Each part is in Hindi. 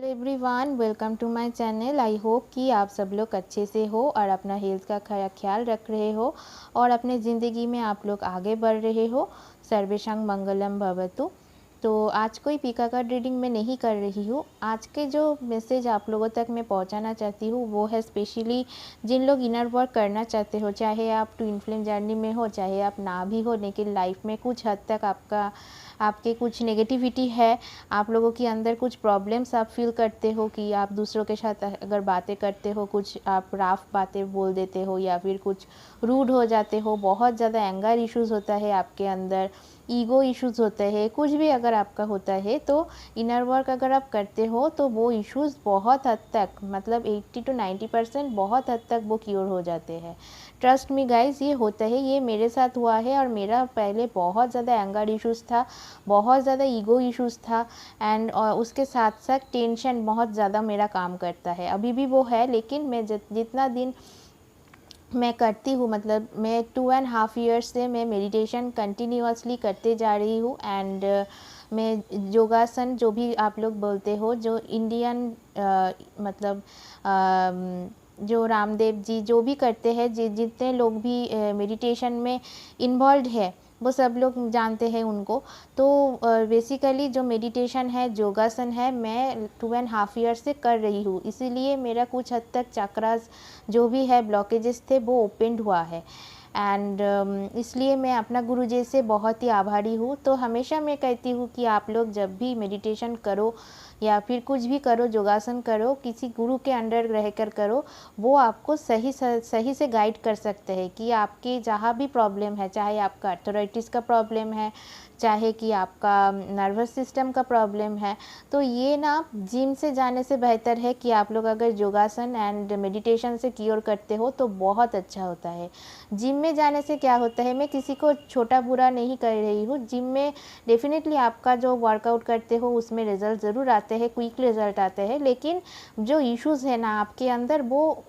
Hello everyone, welcome to my channel. I hope कि आप सब लोग अच्छे से हो और अपना हेल्थ का ख्याल रख रहे हो और अपने ज़िंदगी में आप लोग आगे बढ़ रहे हो। सर्वेशं मंगलम भवतु। तो आज कोई पीका कार्ड रीडिंग मैं नहीं कर रही हूँ। आज के जो मैसेज आप लोगों तक मैं पहुँचाना चाहती हूँ वो है स्पेशली जिन लोग इनर वर्क करना चाहते हो, चाहे आप ट्विन फ्लेम जर्नी में हो, चाहे आप ना भी हो, लेकिन लाइफ में कुछ हद तक आपके कुछ नेगेटिविटी है, आप लोगों के अंदर कुछ प्रॉब्लम्स आप फील करते हो कि आप दूसरों के साथ अगर बातें करते हो कुछ आप रफ बातें बोल देते हो या फिर कुछ रूड हो जाते हो, बहुत ज़्यादा एंगर इश्यूज़ होता है आपके अंदर, ईगो इश्यूज़ होते हैं, कुछ भी अगर आपका होता है तो इनर वर्क अगर आप करते हो तो वो इश्यूज़ बहुत हद तक मतलब 80 to 90% बहुत हद तक वो क्योर हो जाते हैं। ट्रस्ट मी गाइज, ये होता है, ये मेरे साथ हुआ है और मेरा पहले बहुत ज़्यादा एंगर इश्यूज़ था, बहुत ज़्यादा ईगो इश्यूज़ था एंड उसके साथ साथ टेंशन बहुत ज़्यादा मेरा काम करता है, अभी भी वो है। लेकिन मैं जितना दिन मैं करती हूँ, मतलब मैं 2.5 ईयर्स से मैं मेडिटेशन कंटिन्यूअसली करते जा रही हूँ एंड मैं योगासन जो भी आप लोग बोलते हो, जो इंडियन मतलब जो रामदेव जी जो भी करते हैं, जितने लोग भी मेडिटेशन में इन्वॉल्व है वो सब लोग जानते हैं उनको। तो बेसिकली जो मेडिटेशन है, योगासन है, मैं 2.5 ईयर से कर रही हूँ, इसीलिए मेरा कुछ हद तक चक्रास जो भी है ब्लॉकेजेस थे वो ओपन हुआ है एंड इसलिए मैं अपना गुरुजी से बहुत ही आभारी हूँ। तो हमेशा मैं कहती हूँ कि आप लोग जब भी मेडिटेशन करो या फिर कुछ भी करो, योगासन करो, किसी गुरु के अंडर रहकर करो, वो आपको सही से गाइड कर सकते हैं कि आपके जहाँ भी प्रॉब्लम है, चाहे आपका आर्थराइटिस का प्रॉब्लम है, चाहे कि आपका नर्वस सिस्टम का प्रॉब्लम है, तो ये ना जिम से जाने से बेहतर है कि आप लोग अगर योगासन एंड मेडिटेशन से क्योर करते हो तो बहुत अच्छा होता है। जिम में जाने से क्या होता है, मैं किसी को छोटा बुरा नहीं कर रही हूँ, जिम में डेफिनेटली आपका जो वर्कआउट करते हो उसमें रिजल्ट ज़रूर आते हैं, क्विक रिजल्ट आते हैं, लेकिन जो इश्यूज़ है ना आपके अंदर वो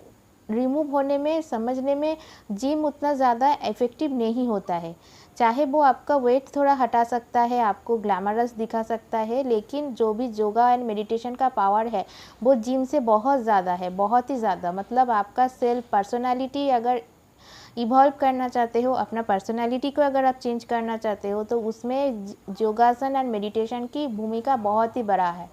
रिमूव होने में, समझने में जिम उतना ज़्यादा इफ़ेक्टिव नहीं होता है। चाहे वो आपका वेट थोड़ा हटा सकता है, आपको ग्लैमरस दिखा सकता है, लेकिन जो भी योगा एंड मेडिटेशन का पावर है वो जिम से बहुत ज़्यादा है, बहुत ही ज़्यादा। मतलब आपका सेल्फ पर्सनालिटी अगर इवॉल्व करना चाहते हो, अपना पर्सनालिटी को अगर आप चेंज करना चाहते हो तो उसमें योगासन एंड मेडिटेशन की भूमिका बहुत ही बड़ा है।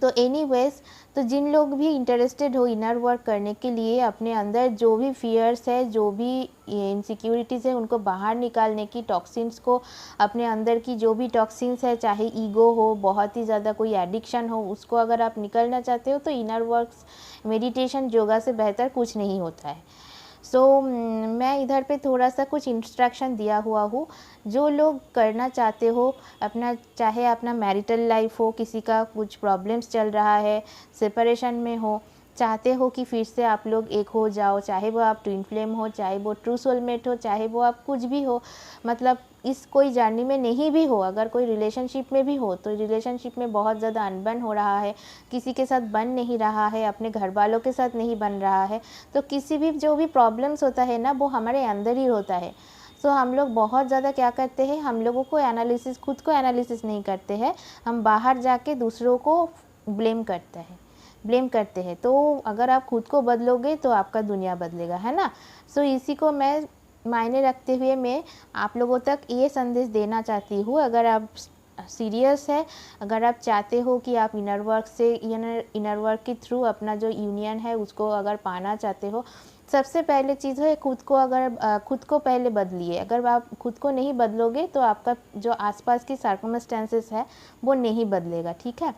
तो एनीवेज, तो जिन लोग भी इंटरेस्टेड हो इनर वर्क करने के लिए, अपने अंदर जो भी फियर्स है, जो भी इनसिक्योरिटीज़ है, उनको बाहर निकालने की, टॉक्सिन्स को, अपने अंदर की जो भी टॉक्सिन्स है, चाहे ईगो हो, बहुत ही ज़्यादा कोई एडिक्शन हो, उसको अगर आप निकलना चाहते हो तो इनर वर्क्स मेडिटेशन योगा से बेहतर कुछ नहीं होता है। मैं इधर पे थोड़ा सा कुछ इंस्ट्रक्शन दिया हुआ हूँ, जो लोग करना चाहते हो अपना, चाहे अपना मैरिटल लाइफ हो, किसी का कुछ प्रॉब्लम्स चल रहा है, सेपरेशन में हो, चाहते हो कि फिर से आप लोग एक हो जाओ, चाहे वो आप ट्विन फ्लेम हो, चाहे वो ट्रू सोलमेट हो, चाहे वो आप कुछ भी हो, मतलब इस कोई जर्नी में नहीं भी हो, अगर कोई रिलेशनशिप में भी हो तो रिलेशनशिप में बहुत ज़्यादा अनबन हो रहा है, किसी के साथ बन नहीं रहा है, अपने घर वालों के साथ नहीं बन रहा है, तो किसी भी जो भी प्रॉब्लम्स होता है ना वो हमारे अंदर ही होता है। हम लोग बहुत ज़्यादा क्या करते हैं, हम लोगों को एनालिसिस, खुद को एनालिसिस नहीं करते हैं, हम बाहर जाके दूसरों को ब्लेम करते हैं। तो अगर आप खुद को बदलोगे तो आपका दुनिया बदलेगा, है ना। इसी को मैं मायने रखते हुए मैं आप लोगों तक ये संदेश देना चाहती हूँ। अगर आप सीरियस है, अगर आप चाहते हो कि आप इनर वर्क से, इनर वर्क के थ्रू अपना जो यूनियन है उसको अगर पाना चाहते हो, सबसे पहले चीज़ है खुद को, अगर खुद को पहले बदलिए। अगर आप खुद को नहीं बदलोगे तो आपका जो आसपास की सर्कमस्टेंसेस है वो नहीं बदलेगा, ठीक है।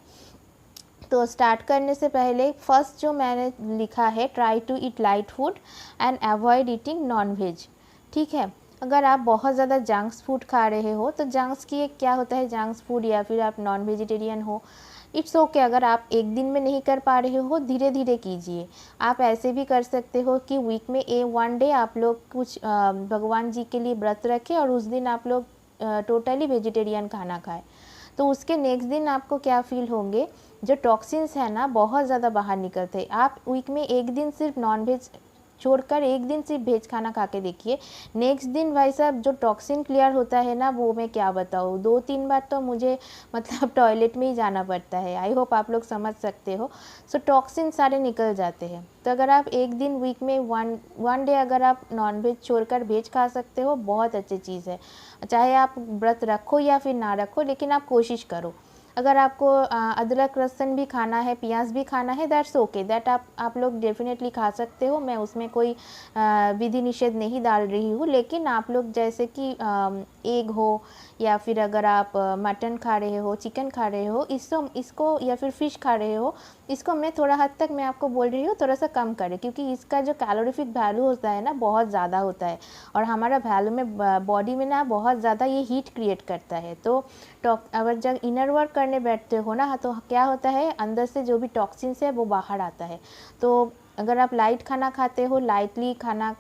तो स्टार्ट करने से पहले फर्स्ट जो मैंने लिखा है, try to eat light food and avoid eating non veg, ठीक है। अगर आप बहुत ज़्यादा जंक्स फूड खा रहे हो तो जंक्स की एक क्या होता है, जंक्स फूड, या फिर आप नॉन वेजिटेरियन हो, इट्स ओके। अगर आप एक दिन में नहीं कर पा रहे हो, धीरे धीरे कीजिए। आप ऐसे भी कर सकते हो कि वीक में 1 डे आप लोग कुछ भगवान जी के लिए व्रत रखें और उस दिन आप लोग टोटली वेजिटेरियन खाना खाएं। तो उसके नेक्स्ट दिन आपको क्या फील होंगे, जो टॉक्सिन्स है ना बहुत ज़्यादा बाहर निकलते हैं। आप वीक में एक दिन सिर्फ नॉन वेज छोड़कर एक दिन सिर्फ वेज खाना खा के देखिए, नेक्स्ट दिन भाई साहब जो टॉक्सिन क्लियर होता है ना, वो मैं क्या बताऊँ, 2-3 बार तो मुझे मतलब टॉयलेट में ही जाना पड़ता है। आई होप आप लोग समझ सकते हो। सो टॉक्सिन सारे निकल जाते हैं। तो अगर आप एक दिन वीक में वन डे अगर आप नॉनवेज छोड़कर वेज खा सकते हो, बहुत अच्छी चीज़ है। चाहे आप व्रत रखो या फिर ना रखो, लेकिन आप कोशिश करो। अगर आपको अदरक लहसुन भी खाना है, प्याज भी खाना है, दैट्स ओके, दैट आप लोग डेफिनेटली खा सकते हो। मैं उसमें कोई विधि निषेध नहीं डाल रही हूँ, लेकिन आप लोग जैसे कि एग हो या फिर अगर आप मटन खा रहे हो, चिकन खा रहे हो, इसको या फिर फ़िश खा रहे हो, इसको मैं थोड़ा हद तक मैं आपको बोल रही हूँ थोड़ा सा कम करें, क्योंकि इसका जो कैलोरीफिक वैल्यू होता है ना, बहुत ज़्यादा होता है और हमारा वैल्यू में बॉडी में ना बहुत ज़्यादा ये हीट क्रिएट करता है। तो अगर जब इनर वर्क करने बैठते हो ना, तो क्या होता है, अंदर से जो भी टॉक्सिन्स है वो बाहर आता है। तो अगर आप लाइट खाना खाते हो, लाइटली खाना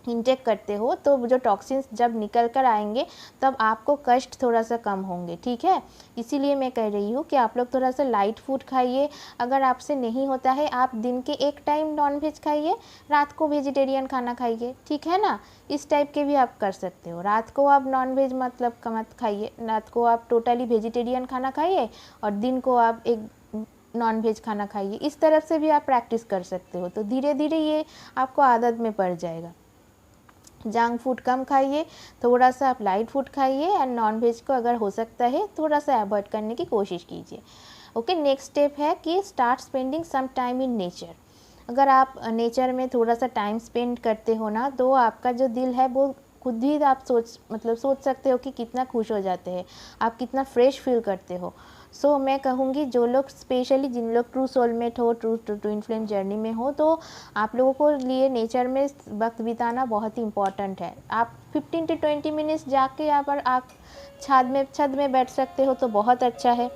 इंटेक करते हो, तो जो टॉक्सिन्स जब निकल कर आएंगे तब आपको कष्ट थोड़ा सा कम होंगे, ठीक है। इसीलिए मैं कह रही हूँ कि आप लोग थोड़ा सा लाइट फूड खाइए। अगर आपसे नहीं होता है, आप दिन के एक टाइम नॉनवेज खाइए, रात को वेजिटेरियन खाना खाइए, ठीक है ना। इस टाइप के भी आप कर सकते हो। रात को आप नॉनवेज मतलब मत खाइए, रात को आप टोटली वेजिटेरियन खाना खाइए और दिन को आप एक नॉनवेज खाना खाइए। इस तरफ से भी आप प्रैक्टिस कर सकते हो, तो धीरे धीरे ये आपको आदत में पड़ जाएगा। जंक फूड कम खाइए, थोड़ा सा आप लाइट फूड खाइए एंड नॉन वेज को अगर हो सकता है थोड़ा सा अवॉइड करने की कोशिश कीजिए। ओके, नेक्स्ट स्टेप है कि start spending some time in nature. अगर आप नेचर में थोड़ा सा टाइम स्पेंड करते हो ना, तो आपका जो दिल है वो खुद ही आप सोच सकते हो कि कितना खुश हो जाते हैं, आप कितना फ्रेश फील करते हो। सो मैं कहूँगी जो लोग स्पेशली जिन लोग ट्रू सोलमेट हो, ट्रू ट्विन फ्लेम जर्नी में हो, तो आप लोगों को लिए नेचर में वक्त बिताना बहुत ही इम्पॉर्टेंट है। आप 15 to 20 मिनट्स जाके यहाँ पर आप छत में बैठ सकते हो, तो बहुत अच्छा है।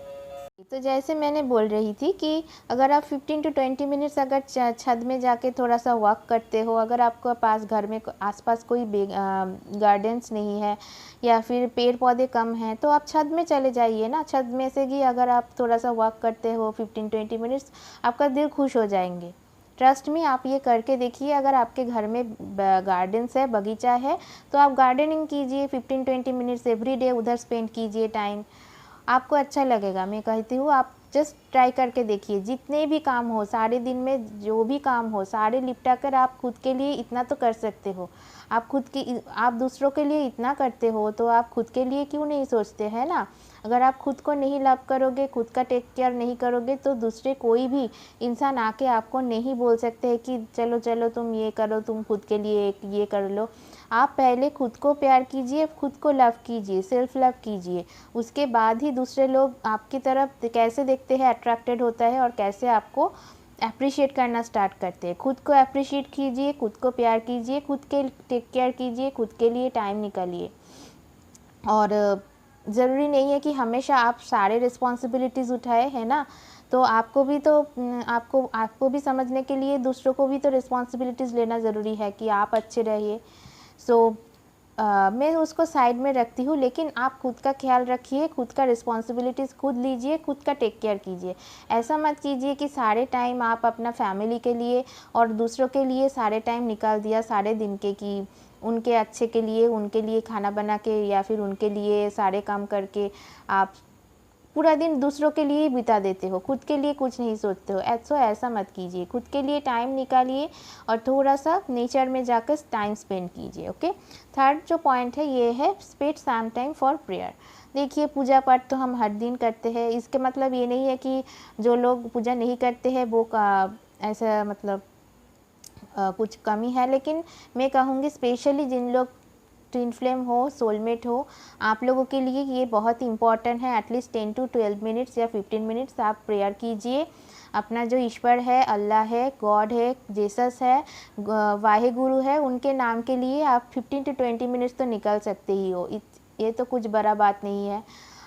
तो जैसे मैंने बोल रही थी कि अगर आप 15 to 20 मिनट्स अगर छत में जाके थोड़ा सा वॉक करते हो, अगर आपको पास घर में आसपास कोई गार्डन्स नहीं है या फिर पेड़ पौधे कम हैं, तो आप छत में चले जाइए ना। छत में से भी अगर आप थोड़ा सा वॉक करते हो 15-20 मिनट्स, आपका दिल खुश हो जाएंगे। ट्रस्ट में आप ये करके देखिए। अगर आपके घर में गार्डन्स है, बगीचा है, तो आप गार्डनिंग कीजिए 15-20 मिनट्स एवरी डे, उधर स्पेंड कीजिए टाइम, आपको अच्छा लगेगा। मैं कहती हूँ आप जस्ट ट्राई करके देखिए। जितने भी काम हो, सारे दिन में जो भी काम हो, सारे निपटा कर आप खुद के लिए इतना तो कर सकते हो। आप दूसरों के लिए इतना करते हो, तो आप खुद के लिए क्यों नहीं सोचते, है ना। अगर आप खुद को नहीं लव करोगे, खुद का टेक केयर नहीं करोगे, तो दूसरे कोई भी इंसान आके आपको नहीं बोल सकते हैं कि चलो चलो तुम ये करो, तुम खुद के लिए ये कर लो। आप पहले खुद को प्यार कीजिए, खुद को लव कीजिए, सेल्फ लव कीजिए। उसके बाद ही दूसरे लोग आपकी तरफ कैसे देखते हैं, अट्रैक्टेड होता है और कैसे आपको अप्रिशिएट करना स्टार्ट करते हैं। खुद को अप्रिशिएट कीजिए, खुद को प्यार कीजिए, खुद के टेक केयर कीजिए, खुद के लिए टाइम निकालिए। और ज़रूरी नहीं है कि हमेशा आप सारे रिस्पॉन्सिबिलिटीज़ उठाए, है ना। तो आपको भी समझने के लिए दूसरों को भी तो रिस्पॉन्सिबिलिटीज़ लेना ज़रूरी है कि आप अच्छे रहिए। सो मैं उसको साइड में रखती हूँ, लेकिन आप खुद का ख्याल रखिए, खुद का रिस्पॉन्सिबिलिटीज़ खुद लीजिए, खुद का टेक केयर कीजिए। ऐसा मत कीजिए कि सारे टाइम आप अपना फैमिली के लिए और दूसरों के लिए सारे टाइम निकाल दिया सारे दिन के, कि उनके अच्छे के लिए, उनके लिए खाना बना के या फिर उनके लिए सारे काम करके आप पूरा दिन दूसरों के लिए ही बिता देते हो, खुद के लिए कुछ नहीं सोचते हो। ऐसा मत कीजिए। खुद के लिए टाइम निकालिए और थोड़ा सा नेचर में जाकर टाइम स्पेंड कीजिए। ओके, थर्ड जो पॉइंट है ये है spend some time for prayer. देखिए, पूजा पाठ तो हम हर दिन करते हैं, इसके मतलब ये नहीं है कि जो लोग पूजा नहीं करते हैं वो ऐसा मतलब कुछ कमी है। लेकिन मैं कहूँगी स्पेशली जिन लोग ट्विन फ्लेम हो, सोलमेट हो, आप लोगों के लिए ये बहुत ही इंपॉर्टेंट है। एटलीस्ट 10 to 12 मिनट्स या 15 मिनट्स आप प्रेयर कीजिए। अपना जो ईश्वर है, अल्लाह है, गॉड है, जेसस है, वाहे गुरु है, उनके नाम के लिए आप 15 to 20 मिनट्स तो निकाल सकते ही हो। ये तो कुछ बड़ा बात नहीं है।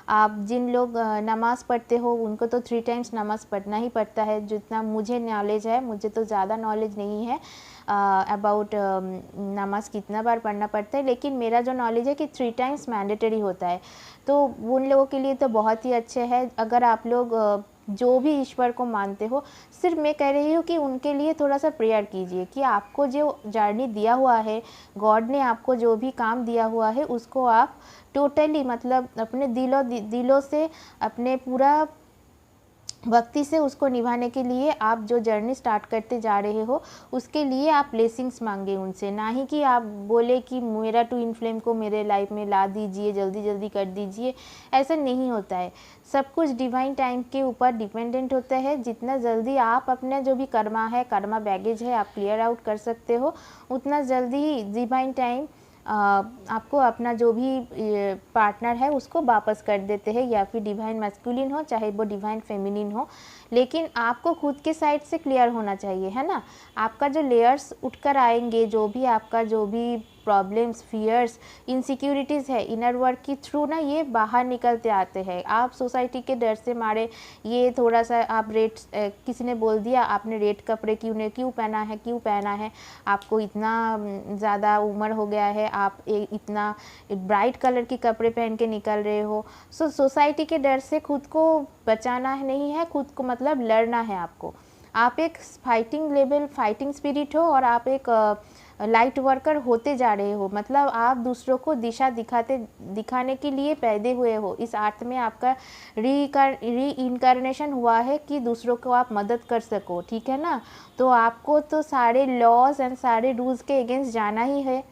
आप जिन लोग नमाज़ पढ़ते हो, उनको तो 3 टाइम्स नमाज़ पढ़ना ही पड़ता है। जितना मुझे नॉलेज है, मुझे तो ज़्यादा नॉलेज नहीं है अबाउट नमाज़ कितना बार पढ़ना पड़ता है, लेकिन मेरा जो नॉलेज है कि 3 टाइम्स मैंडेटरी होता है। तो उन लोगों के लिए तो बहुत ही अच्छे है। अगर आप लोग जो भी ईश्वर को मानते हो, सिर्फ मैं कह रही हूँ कि उनके लिए थोड़ा सा प्रेयर कीजिए कि आपको जो जर्नी दिया हुआ है, गॉड ने आपको जो भी काम दिया हुआ है, उसको आप टोटली मतलब अपने दिलों से, अपने पूरा भक्ति से उसको निभाने के लिए आप जो जर्नी स्टार्ट करते जा रहे हो, उसके लिए आप ब्लेसिंग्स मांगे उनसे, ना ही कि आप बोले कि मेरा ट्विन फ्लेम को मेरे लाइफ में ला दीजिए, जल्दी जल्दी कर दीजिए। ऐसा नहीं होता है, सब कुछ डिवाइन टाइम के ऊपर डिपेंडेंट होता है। जितना जल्दी आप अपना जो भी कर्मा है, कर्मा बैगेज है, आप क्लियर आउट कर सकते हो, उतना जल्दी ही डिवाइन टाइम आपको अपना जो भी पार्टनर है उसको वापस कर देते हैं, या फिर डिवाइन मैस्कुलिन हो चाहे वो डिवाइन फेमिनिन हो। लेकिन आपको खुद के साइड से क्लियर होना चाहिए, है ना। आपका जो लेयर्स उठकर आएंगे, जो भी आपका जो भी प्रॉब्लम्स, फियर्स, इनसिक्योरिटीज़ है, इनर वर्क के थ्रू ना ये बाहर निकलते आते हैं। आप सोसाइटी के डर से मारे ये थोड़ा सा आप किसी ने बोल दिया आपने रेड कपड़े क्यों पहना है, आपको इतना ज़्यादा उम्र हो गया है, आप इतना ब्राइट कलर के कपड़े पहन के निकल रहे हो। सोसाइटी के डर से खुद को बचाना नहीं है, खुद को मतलब लड़ना है आपको। आप एक फाइटिंग स्पिरिट हो और आप एक लाइट वर्कर होते जा रहे हो, मतलब आप दूसरों को दिशा दिखाने के लिए पैदा हुए हो। इस अर्थ में आपका री इनकारनेशन हुआ है कि दूसरों को आप मदद कर सको, ठीक है ना। तो आपको तो सारे लॉज एंड सारे रूल्स के अगेंस्ट जाना ही है।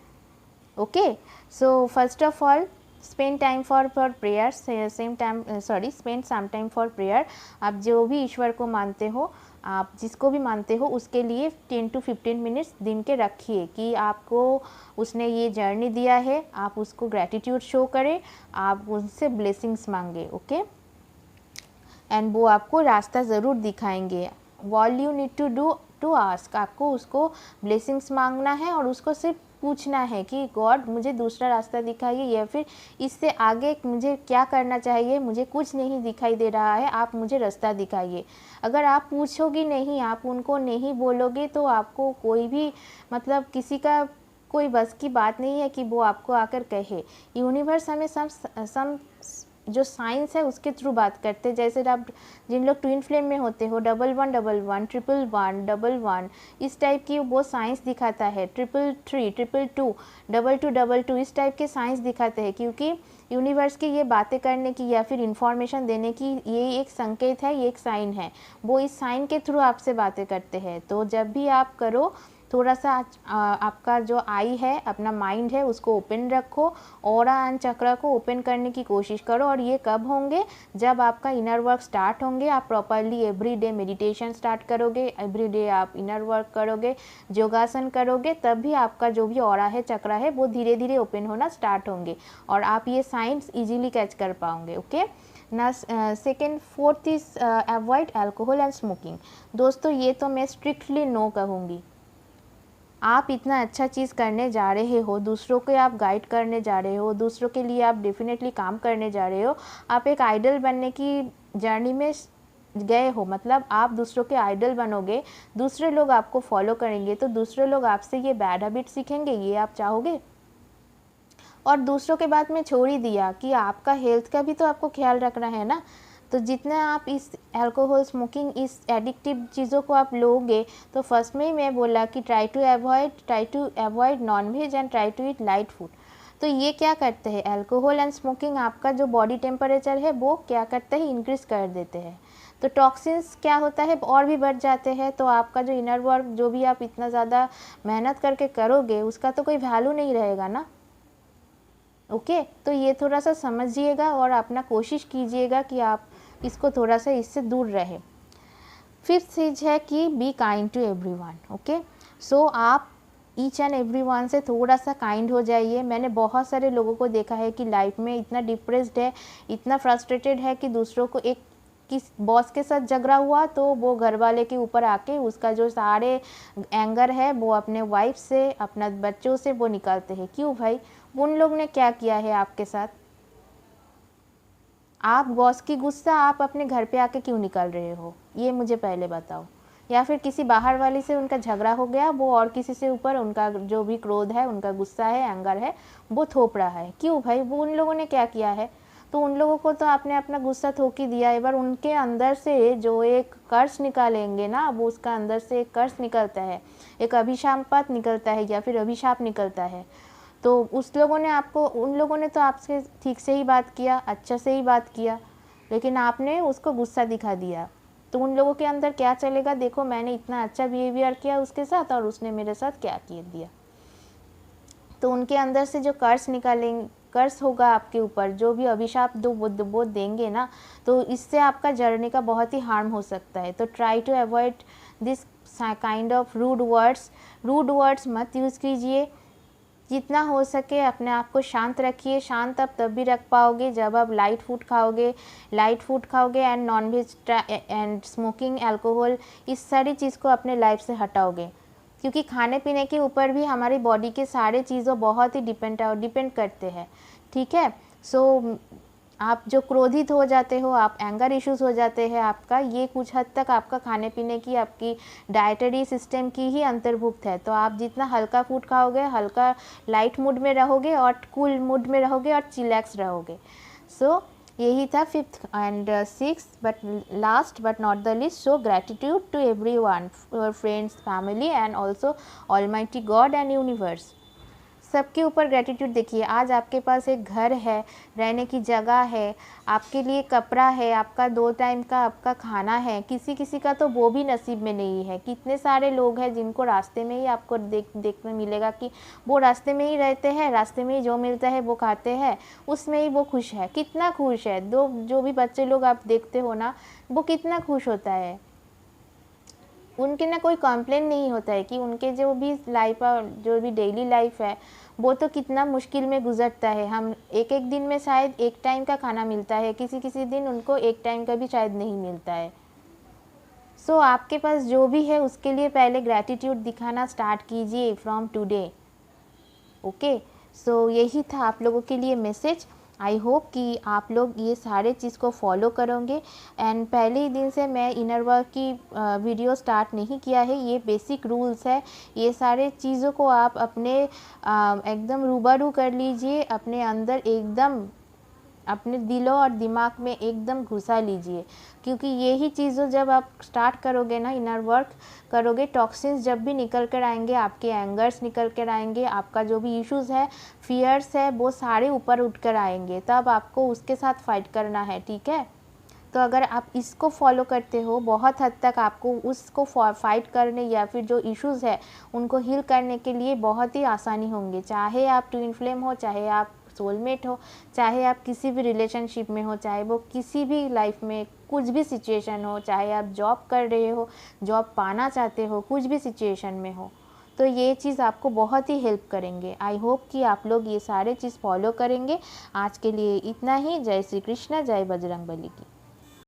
Okay, so first of all spend time for prayer, spend some time for prayer. आप जो भी ईश्वर को मानते हो, आप जिसको भी मानते हो, उसके लिए 10 to 15 मिनट्स दिन के रखिए कि आपको उसने ये जर्नी दिया है, आप उसको ग्रैटिट्यूड शो करें, आप उनसे ब्लेसिंग्स मांगे। ओके, एंड वो आपको रास्ता ज़रूर दिखाएंगे। All you need to do to ask, आपको उसको ब्लेसिंग्स मांगना है और उसको सिर्फ पूछना है कि गॉड मुझे दूसरा रास्ता दिखाइए, या फिर इससे आगे मुझे क्या करना चाहिए, मुझे कुछ नहीं दिखाई दे रहा है, आप मुझे रास्ता दिखाइए। अगर आप पूछोगे नहीं, आप उनको नहीं बोलोगे, तो आपको कोई भी मतलब किसी का कोई बस की बात नहीं है कि वो आपको आकर कहे। यूनिवर्स हमें सम जो साइंस है उसके थ्रू बात करते हैं। जैसे आप जिन लोग ट्विन फ्लेम में होते हो, 1111, 111, 11, इस टाइप की वो साइंस दिखाता है। 333, 222, 2222, इस टाइप के साइंस दिखाते हैं, क्योंकि यूनिवर्स की ये बातें करने की या फिर इंफॉर्मेशन देने की ये एक संकेत है, ये एक साइन है। वो इस साइन के थ्रू आपसे बातें करते हैं। तो जब भी आप करो, थोड़ा सा आपका जो आई है, अपना माइंड है, उसको ओपन रखो, ऑरा एंड चक्र को ओपन करने की कोशिश करो। और ये कब होंगे? जब आपका इनर वर्क स्टार्ट होंगे, आप properly every day meditation start करोगे, एवरी डे आप इनर वर्क करोगे, योगासन करोगे, तब भी आपका जो भी ऑरा है, चक्र है, वो धीरे धीरे ओपन होना स्टार्ट होंगे और आप ये साइंस ईजिली कैच कर पाओगे। ओके ना। Second, fourth is avoid alcohol and smoking. दोस्तों, ये तो मैं स्ट्रिक्टली नो कहूँगी। आप इतना अच्छा चीज़ करने जा रहे हो, दूसरों को आप गाइड करने जा रहे हो, दूसरों के लिए आप डेफिनेटली काम करने जा रहे हो, आप एक आइडल बनने की जर्नी में गए हो, मतलब आप दूसरों के आइडल बनोगे, दूसरे लोग आपको फॉलो करेंगे, तो दूसरे लोग आपसे ये बैड हैबिट सीखेंगे, ये आप चाहोगे? और दूसरों के बाद में छोड़ ही दिया कि आपका हेल्थ का भी तो आपको ख्याल रखना है ना। तो जितना आप इस अल्कोहल, स्मोकिंग, इस एडिक्टिव चीज़ों को आप लोगे, तो फर्स्ट में ही मैं बोला कि try to avoid non veg and try to eat light food. तो ये क्या करते हैं, अल्कोहल एंड स्मोकिंग आपका जो बॉडी टेम्परेचर है वो क्या करता है, इंक्रीज़ कर देते हैं। तो टॉक्सिन्स क्या होता है, और भी बढ़ जाते हैं। तो आपका जो इनर वर्क, जो भी आप इतना ज़्यादा मेहनत करके करोगे, उसका तो कोई वैल्यू नहीं रहेगा ना। ओके, तो ये थोड़ा सा समझिएगा और अपना कोशिश कीजिएगा कि आप इसको थोड़ा सा इससे दूर रहे। फिफ्थ चीज़ है कि be kind to everyone. Okay, so आप ईच एंड एवरीवन से थोड़ा सा काइंड हो जाइए। मैंने बहुत सारे लोगों को देखा है कि लाइफ में इतना डिप्रेस्ड है, इतना फ्रस्ट्रेटेड है कि दूसरों को एक किस बॉस के साथ झगड़ा हुआ तो वो घर वाले के ऊपर आके उसका जो सारे एंगर है वो अपने वाइफ से, अपना बच्चों से वो निकालते हैं। क्यों भाई? उन लोग ने क्या किया है आपके साथ? आप बॉस की गुस्सा आप अपने घर पे आके क्यों निकाल रहे हो, ये मुझे पहले बताओ। या फिर किसी बाहर वाली से उनका झगड़ा हो गया, वो और किसी से ऊपर उनका जो भी क्रोध है, उनका गुस्सा है, एंगर है, वो थोप रहा है। क्यों भाई? वो उन लोगों ने क्या किया है? तो उन लोगों को तो आपने अपना गुस्सा थोक ही दिया है। बार उनके अंदर से जो एक कर्स निकालेंगे ना, वो उसका अंदर से एक कर्स निकलता है, एक अभिशाप निकलता है या फिर अभिशाप निकलता है। तो उस लोगों ने आपको, उन लोगों ने तो आपसे ठीक से ही बात किया, अच्छा से ही बात किया, लेकिन आपने उसको गुस्सा दिखा दिया। तो उन लोगों के अंदर क्या चलेगा, देखो मैंने इतना अच्छा बिहेवियर किया उसके साथ और उसने मेरे साथ क्या किया दिया। तो उनके अंदर से जो कर्स निकालेंगे, कर्स होगा आपके ऊपर, जो भी अभिशाप वो देंगे ना, तो इससे आपका जर्नी का बहुत ही हार्म हो सकता है। तो try to avoid this kind of rude words मत यूज़ कीजिए। जितना हो सके अपने आप को शांत रखिए। शांत आप तब भी रख पाओगे जब आप लाइट फूड खाओगे and non veg and smoking, alcohol, इस सारी चीज़ को अपने लाइफ से हटाओगे। क्योंकि खाने पीने के ऊपर भी हमारी बॉडी के सारे चीज़ों बहुत ही डिपेंड करते हैं, ठीक है। सो आप जो क्रोधित हो जाते हो, आप एंगर इश्यूज़ हो जाते हैं, आपका ये कुछ हद तक आपका खाने पीने की, आपकी डाइटरी सिस्टम की ही अंतर्भुक्त है। तो आप जितना हल्का फूड खाओगे, हल्का लाइट मूड में रहोगे और कूल मूड में रहोगे और चिलैक्स रहोगे। सो यही था 5th and 6th but last but not the least. So gratitude to everyone, your friends, family and also almighty God and universe. सबके ऊपर ग्रैटिट्यूड देखिए। आज आपके पास एक घर है, रहने की जगह है, आपके लिए कपड़ा है, आपका 2 टाइम का आपका खाना है। किसी किसी का तो वो भी नसीब में नहीं है। कितने सारे लोग हैं जिनको रास्ते में ही आपको देखने मिलेगा कि वो रास्ते में ही रहते हैं, रास्ते में ही जो मिलता है वो खाते हैं, उसमें ही वो खुश है। कितना खुश है, जो भी बच्चे लोग आप देखते हो ना, वो कितना खुश होता है। उनके ना कोई कंप्लेन नहीं होता है कि उनके जो भी लाइफ, जो भी डेली लाइफ है, वो तो कितना मुश्किल में गुजरता है। हम एक दिन में शायद 1 टाइम का खाना मिलता है, किसी किसी दिन उनको 1 टाइम का भी शायद नहीं मिलता है। सो आपके पास जो भी है उसके लिए पहले ग्रैटिट्यूड दिखाना स्टार्ट कीजिए फ्रॉम टुडे। ओके, सो यही था आप लोगों के लिए मैसेज। आई होप कि आप लोग ये सारे चीज़ को फॉलो करोगे। एंड पहले ही दिन से मैं इनर वर्क की वीडियो स्टार्ट नहीं किया है। ये बेसिक रूल्स है, ये सारे चीज़ों को आप अपने एकदम रूबरू कर लीजिए, अपने अंदर एकदम अपने दिलों और दिमाग में एकदम घुसा लीजिए। क्योंकि यही चीज़ों जब आप स्टार्ट करोगे ना, इनर वर्क करोगे, टॉक्सिन्स जब भी निकल कर आएंगे, आपके एंगर्स निकल कर आएंगे, आपका जो भी इश्यूज़ है, फियर्स है, वो सारे ऊपर उठ कर आएंगे। तब आपको उसके साथ फाइट करना है, ठीक है। तो अगर आप इसको फॉलो करते हो, बहुत हद तक आपको उसको फाइट करने या फिर जो इश्यूज़ है उनको हील करने के लिए बहुत ही आसानी होंगे। चाहे आप ट्विन फ्लेम हो, चाहे आप सोलमेट हो, चाहे आप किसी भी रिलेशनशिप में हो, चाहे वो किसी भी लाइफ में कुछ भी सिचुएशन हो, चाहे आप जॉब कर रहे हो, जॉब पाना चाहते हो, कुछ भी सिचुएशन में हो, तो ये चीज़ आपको बहुत ही हेल्प करेंगे। आई होप कि आप लोग ये सारे चीज़ फॉलो करेंगे। आज के लिए इतना ही। जय श्री कृष्ण, जय बजरंगबली की।